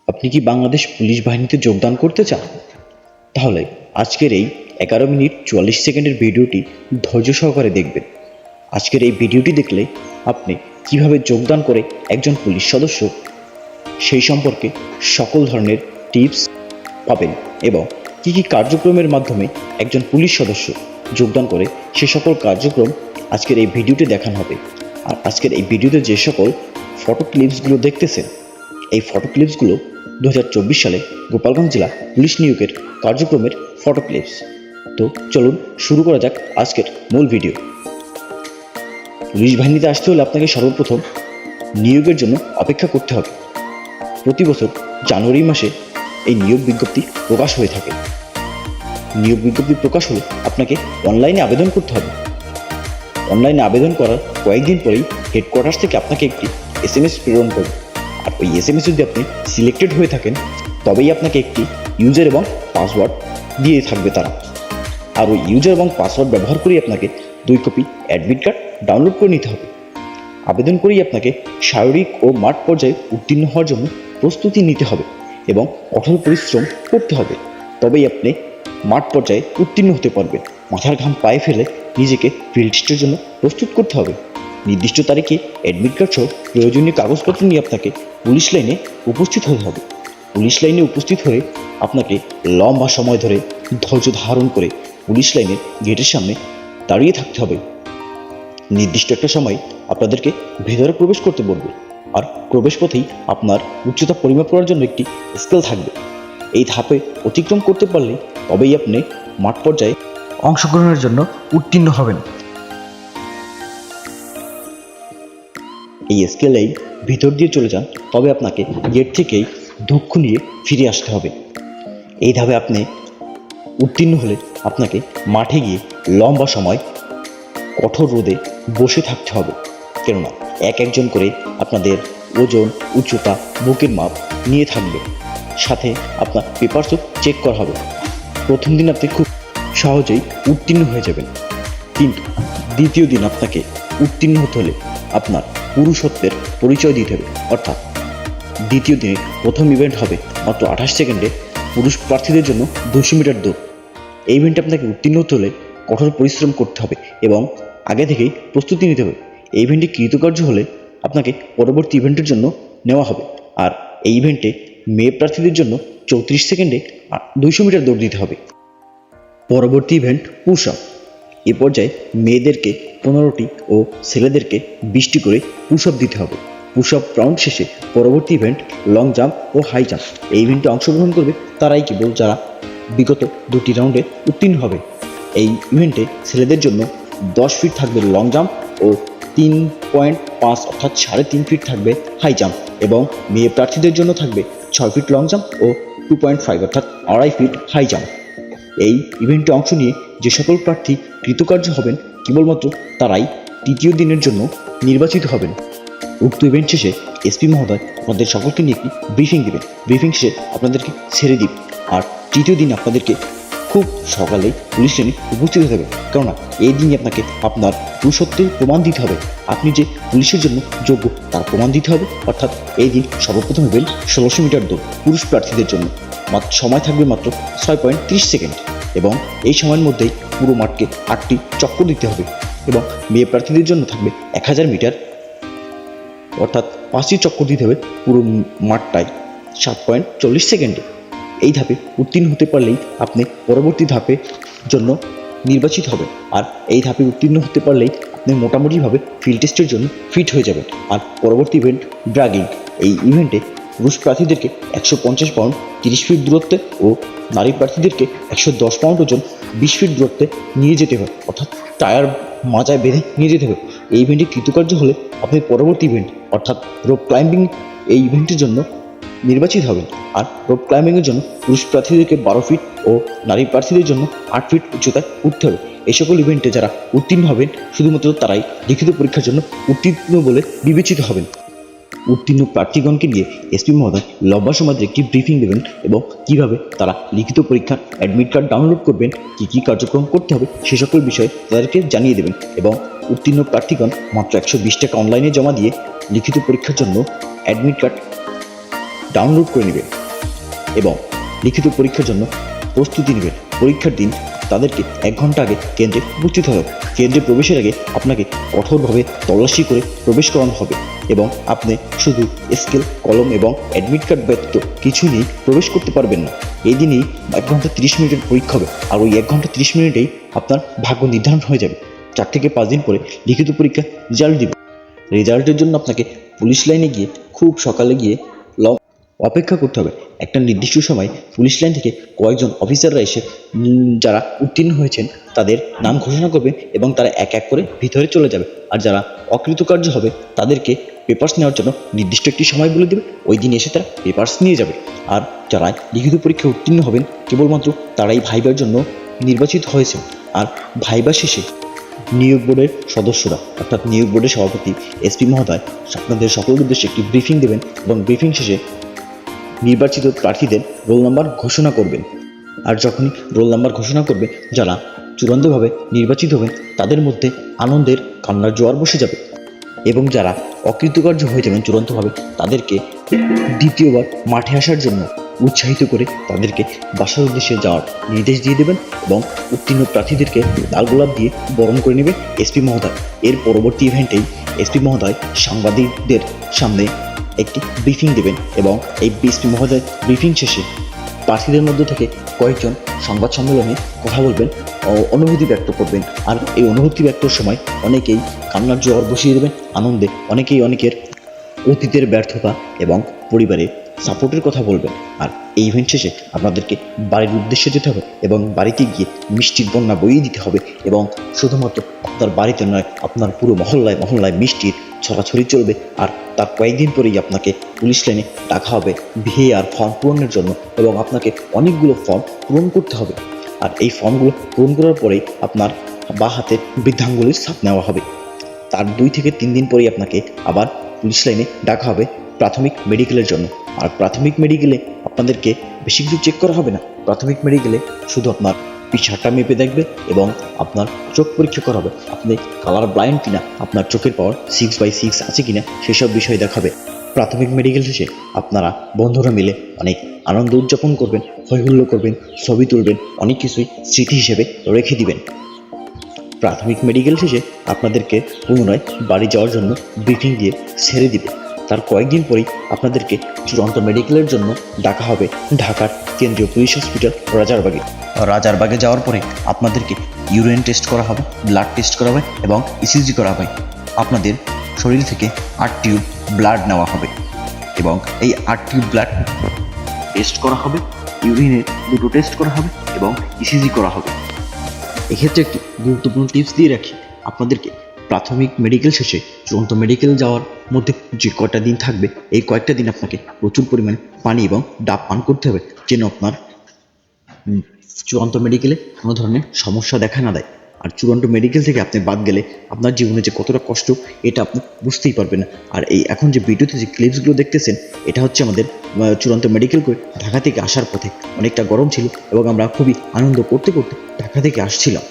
আপনি কি বাংলাদেশ পুলিশ বাহিনীতে যোগদান করতে চান? তাহলে আজকের এই 11 মিনিট 44 সেকেন্ডের ভিডিওটি ধৈর্য সহকারে দেখবেন। আজকের এই ভিডিওটি দেখলে আপনি কিভাবে যোগদান করে একজন পুলিশ সদস্য সেই সম্পর্কে সকল ধরনের টিপস পাবেন এবং কী কী কার্যক্রমের মাধ্যমে একজন পুলিশ সদস্য যোগদান করে সে সকল কার্যক্রম আজকের এই ভিডিওতে দেখানো হবে। আর আজকের এই ভিডিওতে যে সকল ফটো ক্লিপসগুলো দেখতেছেন, এই ফটো ক্লিপসগুলো 2024 সালে গোপালগঞ্জ জেলা পুলিশ নিয়োগের কার্যক্রমের ফটো ক্লিপস। তো চলুন শুরু করা যাক আজকের মূল ভিডিও। পুলিশ বাহিনীতে আসতে হলে আপনাকে সর্বপ্রথম নিয়োগের জন্য অপেক্ষা করতে হবে। প্রতি বছর জানুয়ারি মাসে এই নিয়োগ বিজ্ঞপ্তি প্রকাশ হয়ে থাকে। নিয়োগ বিজ্ঞপ্তি প্রকাশ হলে আপনাকে অনলাইনে আবেদন করতে হবে। অনলাইনে আবেদন করার কয়েকদিন পরেই হেডকোয়ার্টার্স থেকে আপনাকে একটি SMS প্রেরণ করবে। আর ওই SMS যদি আপনি সিলেক্টেড হয়ে থাকেন তবেই আপনাকে একটি ইউজার এবং পাসওয়ার্ড দিয়ে থাকবে তারা। আর ওই ইউজার এবং পাসওয়ার্ড ব্যবহার করেই আপনাকে 2 কপি অ্যাডমিট কার্ড ডাউনলোড করে নিতে হবে। আবেদন করেই আপনাকে শারীরিক ও মাঠ পর্যায়ে উত্তীর্ণ হওয়ার জন্য প্রস্তুতি নিতে হবে এবং কঠোর পরিশ্রম করতে হবে। তবেই আপনি মাঠ পর্যায়ে উত্তীর্ণ হতে পারবেন। মাথার ঘাম পায়ে ফেলে নিজেকে ফিল্ড টেস্টের জন্য প্রস্তুত করতে হবে। নির্দিষ্ট তারিখে অ্যাডমিট কার্ড সহ প্রয়োজনীয় কাগজপত্র নিয়ে আপনাকে পুলিশ লাইনে উপস্থিত হতে হবে। পুলিশ লাইনে উপস্থিত হয়ে আপনাকে লম্বা সময় ধরে ধৈর্য ধারণ করে পুলিশ লাইনের গেটের সামনে দাঁড়িয়ে থাকতে হবে। নির্দিষ্ট একটা সময় আপনাদেরকে ভেতরে প্রবেশ করতে বলবে। আর প্রবেশ পথেই আপনার উচ্চতা পরিমাপ করার জন্য একটি স্কেল থাকবে। এই ধাপে অতিক্রম করতে পারলে তবেই আপনি মাঠ পর্যায়ে অংশগ্রহণের জন্য উত্তীর্ণ হবেন। এই স্কেলেই ভিতর দিয়ে চলে যান, তবে আপনাকে গেট থেকেই দুঃখ নিয়ে ফিরে আসতে হবে। এই ধাপে আপনি উত্তীর্ণ হলে আপনাকে মাঠে গিয়ে লম্বা সময় কঠোর রোদে বসে থাকতে হবে। কেননা একজন করে আপনাদের ওজন, উচ্চতা, বুকের মাপ নিয়ে থাকবে। সাথে আপনার পেপারসও চেক করা হবে। প্রথম দিন আপনি খুব সহজেই উত্তীর্ণ হয়ে যাবেন, কিন্তু দ্বিতীয় দিন আপনাকে উত্তীর্ণ হতে হলে আপনার পুরুষত্বের পরিচয় দিতে হবে। অর্থাৎ দ্বিতীয় দিনে প্রথম ইভেন্ট হবে মাত্র 28 সেকেন্ডে পুরুষ প্রার্থীদের জন্য 200 মিটার দৌড়। এই ইভেন্টে আপনাকে উত্তীর্ণ হতে হলে কঠোর পরিশ্রম করতে হবে এবং আগে থেকেই প্রস্তুতি নিতে হবে। এই ইভেন্টে কৃতকার্য হলে আপনাকে পরবর্তী ইভেন্টের জন্য নেওয়া হবে। আর এই ইভেন্টে মেয়ে প্রার্থীদের জন্য 34 সেকেন্ডে 200 মিটার দৌড় দিতে হবে। পরবর্তী ইভেন্ট পুশ আপ। এ পর্যায়ে মেয়েদেরকে 15টি ও ছেলেদেরকে 20টি করে পুশ আপ দিতে হবে। পুশ আপ রাউন্ড শেষে পরবর্তী ইভেন্ট লং জাম্প ও হাই জাম্প। এই ইভেন্টে অংশগ্রহণ করবে তারাই কেবল যারা বিগত 2টি রাউন্ডে উত্তীর্ণ হবে। এই ইভেন্টে ছেলেদের জন্য 10 ফিট থাকবে লং জাম্প ও 3.5 অর্থাৎ 3.5 ফিট থাকবে হাই জাম্প এবং মেয়ে প্রার্থীদের জন্য থাকবে 6 ফিট লং জাম্প ও 2.5 অর্থাৎ 2.5 ফিট হাই জাম্প। এই ইভেন্টে অংশ নিয়ে যে সকল প্রার্থী কৃতকার্য হবেন কেবলমাত্র তারাই তৃতীয় দিনের জন্য নির্বাচিত হবেন। উক্ত ইভেন্ট শেষে SP মহোদয় আপনাদের সকলকে নিয়ে একটি ব্রিফিং দেবেন। ব্রিফিং শেষে আপনাদেরকে ছেড়ে দিবেন। আর তৃতীয় দিন আপনাদেরকে খুব সকালেই পুলিশ লাইনে উপস্থিত হতে হবে, কেননা এই দিনই আপনাকে আপনার পুরুষত্বের প্রমাণ দিতে হবে। আপনি যে পুলিশের জন্য যোগ্য তার প্রমাণ দিতে হবে। অর্থাৎ এই দিন সর্বপ্রথম ইভেন্ট 1600 মিটার দৌড় পুরুষ প্রার্থীদের জন্য। সময় থাকবে মাত্র 6.30 সেকেন্ড এবং এই সময়ের মধ্যেই পুরো মাঠকে 8টি চক্কর দিতে হবে এবং মেয়ে প্রার্থীদের জন্য থাকবে 1000 মিটার অর্থাৎ 5টি চক্কর দিতে হবে পুরো মাঠটায় 7.40 সেকেন্ডে। এই ধাপে উত্তীর্ণ হতে পারলেই আপনি পরবর্তী ধাপের জন্য নির্বাচিত হবেন। আর এই ধাপে উত্তীর্ণ হতে পারলেই আপনি মোটামুটিভাবে ফিল্ড টেস্টের জন্য ফিট হয়ে যাবেন। আর পরবর্তী ইভেন্ট ড্রাগিং। এই ইভেন্টে পুরুষ প্রার্থীদেরকে 150 পাউন্ড 30 ফিট দূরত্বে ও নারী প্রার্থীদেরকে 110 পাউন্ড ওজন 20 ফিট দূরত্বে নিয়ে যেতে হবে, অর্থাৎ টায়ার মাজায় বেঁধে নিয়ে যেতে হবে। এই ইভেন্টে কৃতকার্য হলে আপনি পরবর্তী ইভেন্ট অর্থাৎ রোপ ক্লাইম্বিং এই ইভেন্টের জন্য নির্বাচিত হবেন। আর রোপ ক্লাইম্বিংয়ের জন্য পুরুষ প্রার্থীদেরকে 12 ফিট ও নারী প্রার্থীদের জন্য 8 ফিট উচ্চতায় উঠতে হবে। এই সকল ইভেন্টে যারা উত্তীর্ণ হবেন শুধুমাত্র তারাই লিখিত পরীক্ষার জন্য উত্তীর্ণ বলে বিবেচিত হবেন। উত্তীর্ণ প্রার্থীগণকে নিয়ে SP মহোদয় লম্বা সময় ধরে একটি ব্রিফিং দেবেন এবং কিভাবে তারা লিখিত পরীক্ষার অ্যাডমিট কার্ড ডাউনলোড করবেন, কী কার্যক্রম করতে হবে সে সকল বিষয়ে তাদেরকে জানিয়ে দেবেন। এবং উত্তীর্ণ প্রার্থীগণ মাত্র 120 টাকা অনলাইনে জমা দিয়ে লিখিত পরীক্ষার জন্য অ্যাডমিট কার্ড ডাউনলোড করে নেবেন এবং লিখিত পরীক্ষার জন্য প্রস্তুতি নেবেন। পরীক্ষার দিন তাদেরকে 1 ঘন্টা আগে কেন্দ্রে উপস্থিত হতে হবে। কেন্দ্রে প্রবেশের আগে আপনাকে কঠোরভাবে তল্লাশি করে প্রবেশ করানো হবে এবং আপনি শুধু স্কেল, কলম এবং অ্যাডমিট কার্ড ব্যতীত কিছু নিয়ে প্রবেশ করতে পারবেন না। এই দিনই 1 ঘন্টা 30 মিনিটের পরীক্ষা হবে, আর ওই 1 ঘন্টা 30 মিনিটেই আপনার ভাগ্য নির্ধারণ হয়ে যাবে। 4 থেকে 5 দিন পরে লিখিত পরীক্ষা রেজাল্ট দিবে। রেজাল্টের জন্য আপনাকে পুলিশ লাইনে গিয়ে খুব সকালে গিয়ে অপেক্ষা করতে হবে। একটা নির্দিষ্ট সময় পুলিশ লাইন থেকে কয়েকজন অফিসাররা এসে যারা উত্তীর্ণ হয়েছেন তাদের নাম ঘোষণা করবে এবং তারা এক এক করে ভিতরে চলে যাবে। আর যারা অকৃতকার্য হবে তাদেরকে পেপার্স নেওয়ার জন্য নির্দিষ্ট একটি সময় বলে দেবে, ওই দিন এসে তারা পেপার্স নিয়ে যাবে। আর যারা লিখিত পরীক্ষায় উত্তীর্ণ হবেন কেবলমাত্র তারাই ভাইবার জন্য নির্বাচিত হয়েছে। আর ভাইবা শেষে নিয়োগ বোর্ডের সদস্যরা অর্থাৎ নিয়োগ বোর্ডের সভাপতি এসপি মহোদয় আপনাদের সকলের উদ্দেশ্যে একটি ব্রিফিং দেবেন এবং ব্রিফিং শেষে নির্বাচিত প্রার্থীদের রোল নাম্বার ঘোষণা করবেন। আর যখনই রোল নাম্বার ঘোষণা করবে যারা চূড়ান্তভাবে নির্বাচিত হবেন তাদের মধ্যে আনন্দের কান্নার জোয়ার বসে যাবে এবং যারা অকৃতকার্য হয়ে যাবেন চূড়ান্তভাবে তাদেরকে দ্বিতীয়বার মাঠে আসার জন্য উৎসাহিত করে তাদেরকে বাসার উদ্দেশ্যে যাওয়ার নির্দেশ দিয়ে দেবেন এবং উত্তীর্ণ প্রার্থীদেরকে লাল গোলাপ দিয়ে বরণ করে নেবে এসপি মহোদয়। এর পরবর্তী ইভেন্টেই এসপি মহোদয় সাংবাদিকদের সামনে একটি ব্রিফিং দেবেন এবং এই এসপি মহোদয় ব্রিফিং শেষে প্রার্থীদের মধ্য থেকে কয়েকজন সংবাদ সম্মেলনে কথা বলবেন ও অনুভূতি ব্যক্ত করবেন। আর এই অনুভূতি ব্যক্তর সময় অনেকেই কান্নার জোয়ার বসিয়ে দেবেন আনন্দে, অনেকেই অনেকের অতীতের ব্যর্থতা এবং পরিবারের সাপোর্টের কথা বলবেন। আর এই ইভেন্ট শেষে আপনাদেরকে বাড়ির উদ্দেশ্যে যেতে হবে এবং বাড়িতে গিয়ে মিষ্টির বন্যা বইয়ে দিতে হবে এবং শুধুমাত্র আপনার বাড়িতে নয় আপনার পুরো মহল্লায় মহল্লায় মিষ্টির ছড়াছড়ি চলবে। আর তার কয়েকদিন পরেই আপনাকে পুলিশ লাইনে ডাকা হবে ভিএআর ফর্ম পূরণের জন্য এবং আপনাকে অনেকগুলো ফর্ম পূরণ করতে হবে। আর এই ফর্মগুলো পূরণ করার পরেই আপনার বাঁ হাতের বৃদ্ধাঙ্গুলির ছাপ নেওয়া হবে। তার 2 থেকে 3 দিন পরেই আপনাকে আবার পুলিশ লাইনে ডাকা হবে প্রাথমিক মেডিকেলের জন্য। আর প্রাথমিক মেডিকেলে আপনাদেরকে বেশি কিছু চেক করা হবে না। প্রাথমিক মেডিকেলে শুধু আপনার পিছাটা মেপে দেখবে এবং আপনার চোখ পরীক্ষা করা হবে, আপনি কালার ব্লাইন্ড কিনা, আপনার চোখের পাওয়ার 6/6 আছে কিনা সেসব বিষয় দেখাবে। প্রাথমিক মেডিকেল শেষে আপনারা বন্ধুরা মিলে অনেক আনন্দ উদযাপন করবেন, হৈহুল্লো করবেন, ছবি তুলবেন, অনেক কিছুই স্মৃতি হিসেবে রেখে দিবেন। প্রাথমিক মেডিকেল শেষে আপনাদেরকে পুনরায় বাড়ি যাওয়ার জন্য ব্রিফিং দিয়ে ছেড়ে দিবে। তার কয়েকদিন পরেই আপনাদেরকে চূড়ান্ত মেডিকেলের জন্য ডাকা হবে ঢাকার কেন্দ্রীয় পুলিশ হসপিটাল রাজারবাগে। রাজারবাগে যাওয়ার পরে আপনাদেরকে ইউরিন টেস্ট করা হবে, ব্লাড টেস্ট করা হবে এবং ইসিজি করা হবে। আপনাদের শরীর থেকে 8 টিউব ব্লাড নেওয়া হবে এবং এই 8 টিউব ব্লাড টেস্ট করা হবে, ইউরিনের 2টো টেস্ট করা হবে এবং ইসিজি করা হবে। এক্ষেত্রে একটি গুরুত্বপূর্ণ টিপস দিয়ে রাখি, আপনাদেরকে প্রাথমিক মেডিকেল শেষে চূড়ান্ত মেডিকেল যাওয়ার মধ্যে যে কয়টা দিন থাকবে এই কয়েকটা দিন আপনাকে প্রচুর পরিমাণে পানি এবং ডাব পান করতে হবে যেন আপনার চূড়ান্ত মেডিকেলে কোনো ধরনের সমস্যা দেখা না দেয়। আর চূড়ান্ত মেডিকেল থেকে আপনি বাদ গেলে আপনার জীবনে যে কতটা কষ্ট এটা আপনি বুঝতেই পারবেন না। আর এই এখন যে ভিডিওতে যে ক্লিপসগুলো দেখতেছেন এটা হচ্ছে আমাদের চূড়ান্ত মেডিকেল করে ঢাকা থেকে আসার পথে। অনেকটা গরম ছিল এবং আমরা খুবই আনন্দ করতে করতে ঢাকা থেকে আসছিলাম।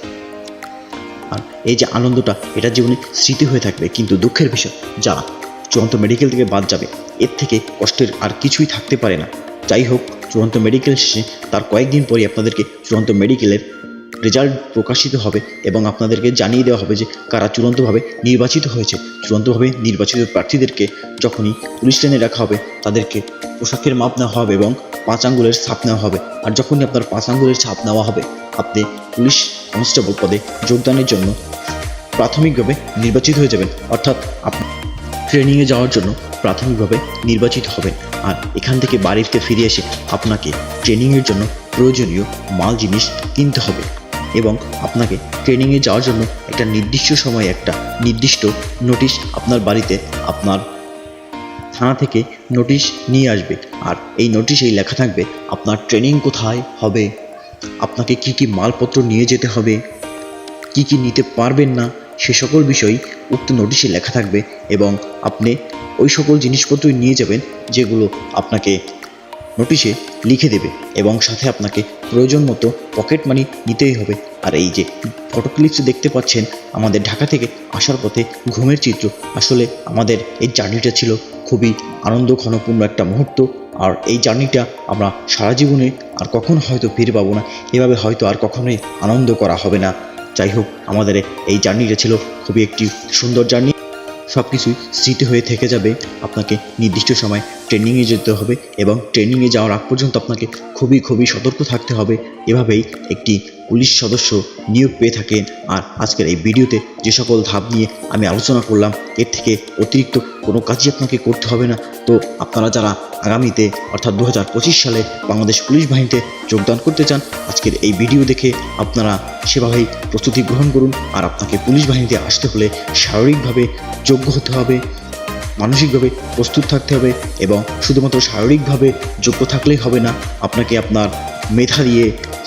আর এই যে আনন্দটা এটা জীবনে স্মৃতি হয়ে থাকবে। কিন্তু দুঃখের বিষয় যারা চূড়ান্ত মেডিকেল থেকে বাদ যাবে এর থেকে কষ্টের আর কিছুই থাকতে পারে না। যাই হোক, চূড়ান্ত মেডিকেল শেষে তার কয়েকদিন পরে আপনাদেরকে চূড়ান্ত মেডিকেলের রেজাল্ট প্রকাশিত হবে এবং আপনাদেরকে জানিয়ে দেওয়া হবে যে কারা চূড়ান্তভাবে নির্বাচিত হয়েছে। চূড়ান্তভাবে নির্বাচিত প্রার্থীদেরকে যখনই পুলিশ লাইনে রাখা হবে তাদেরকে পোশাকের মাপ নেওয়া হবে এবং 5 আঙ্গুলের ছাপ নেওয়া হবে। আর যখনই আপনার 5 আঙ্গুলের ছাপ নেওয়া হবে আপনি পুলিশ কনস্টেবল পদে যোগদানের জন্য প্রাথমিকভাবে নির্বাচিত হয়ে যাবেন, অর্থাৎ আপনি ট্রেনিংয়ে যাওয়ার জন্য প্রাথমিকভাবে নির্বাচিত হবেন। আর এখান থেকে বাড়িতে ফিরে এসে আপনাকে ট্রেনিংয়ের জন্য প্রয়োজনীয় মাল জিনিস কিনতে হবে এবং আপনাকে ট্রেনিংয়ে যাওয়ার জন্য একটা নির্দিষ্ট সময়ে একটা নির্দিষ্ট নোটিশ আপনার বাড়িতে আপনার থানা থেকে নোটিশ নিয়ে আসবে। আর এই নোটিশেই লেখা থাকবে আপনার ট্রেনিং কোথায় হবে, আপনাকে কি কি মালপত্র নিয়ে যেতে হবে, কি কি নিতে পারবেন না সে সকল বিষয় উক্ত নোটিশে লেখা থাকবে এবং আপনি ওই সকল জিনিসপত্রই নিয়ে যাবেন যেগুলো আপনাকে নোটিশে লিখে দেবে এবং সাথে আপনাকে প্রয়োজন মতো পকেট মানি নিতেই হবে। আর এই যে ফটো ক্লিপস দেখতে পাচ্ছেন আমাদের ঢাকা থেকে আসার পথে ঘুমের চিত্র, আসলে আমাদের এই জার্নিটা ছিল খুবই আনন্দ ঘনপূর্ণ একটা মুহূর্ত। আর এই জার্নিটা আমরা সারা জীবনে আর কখনো হয়তো ফিরে পাবো না, এভাবে হয়তো আর কখনোই আনন্দ করা হবে না। যাই হোক, আমাদের এই জার্নিটা ছিল খুবই একটি সুন্দর জার্নি। সব কিছুই স্মৃতি হয়ে থেকে যাবে। আপনাকে নির্দিষ্ট সময় ট্রেনিংয়ে যেতে হবে এবং ট্রেনিংয়ে যাওয়ার আগ পর্যন্ত আপনাকে খুবই সতর্ক থাকতে হবে। এভাবেই একটি পুলিশ সদস্য নিয়োগ পেয়ে থাকেন। আর আজকের এই ভিডিওতে যে সকল ধাপ নিয়ে আমি আলোচনা করলাম, এর থেকে অতিরিক্ত কোনো কাজই আপনাকে করতে হবে না। তো আপনারা যারা আগামীতে অর্থাৎ 2025 সালে বাংলাদেশ পুলিশ বাহিনীতে যোগদান করতে চান, আজকের এই ভিডিও দেখে আপনারা সেভাবেই প্রস্তুতি গ্রহণ করুন। আর আপনাকে পুলিশ বাহিনীতে আসতে হলে শারীরিকভাবে যোগ্য হতে হবে, মানসিকভাবে প্রস্তুত থাকতে হবে এবং শুধুমাত্র শারীরিকভাবে যোগ্য থাকলেই হবে না, আপনাকে আপনার মেধা দিয়ে,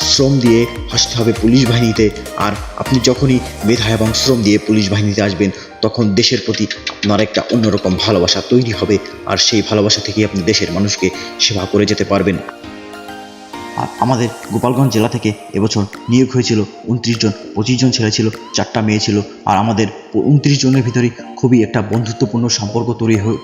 শ্রম দিয়ে আসতে হবে পুলিশ বাহিনীতে। আর আপনি যখনই মেধা এবং শ্রম দিয়ে পুলিশ বাহিনীতে আসবেন, তখন দেশের প্রতি আপনার একটা অন্যরকম ভালোবাসা তৈরি হবে। আর সেই ভালোবাসা থেকেই আপনি দেশের মানুষকে সেবা করে যেতে পারবেন। আর আমাদের গোপালগঞ্জ জেলা থেকে এবছর নিয়োগ হয়েছিল 29 জন, 25 জন ছেলে ছিল, 4টা মেয়ে ছিল। আর আমাদের 29 জনের ভিতরে খুবই একটা বন্ধুত্বপূর্ণ সম্পর্ক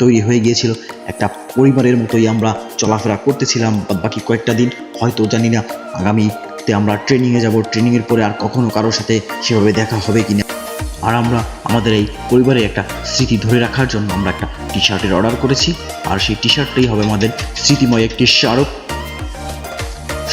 তৈরি হয়ে গিয়েছিল। একটা পরিবারের মতোই আমরা চলাফেরা করতেছিলাম বাকি কয়েকটা দিন। হয়তো জানি না আগামীতে আমরা ট্রেনিংয়ে যাব, ট্রেনিংয়ের পরে আর কখনো কারোর সাথে সেভাবে দেখা হবে কিনা। আর আমরা আমাদের এই পরিবারে একটা স্মৃতি ধরে রাখার জন্য আমরা একটা টি শার্টের অর্ডার করেছি। আর সেই টি শার্টটাই হবে আমাদের স্মৃতিময় একটি স্মারক।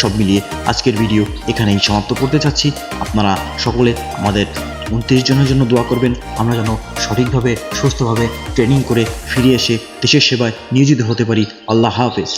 সব মিলিয়ে আজকের ভিডিও এখানেই সমাপ্ত করতে চাচ্ছি। আপনারা সকলে আমাদের 29 জনের জন্য দোয়া করবেন, আমরা যেন সঠিকভাবে সুস্থভাবে ট্রেনিং করে ফিরে এসে দেশের সেবায় নিয়োজিত হতে পারি। আল্লাহ হাফেজ।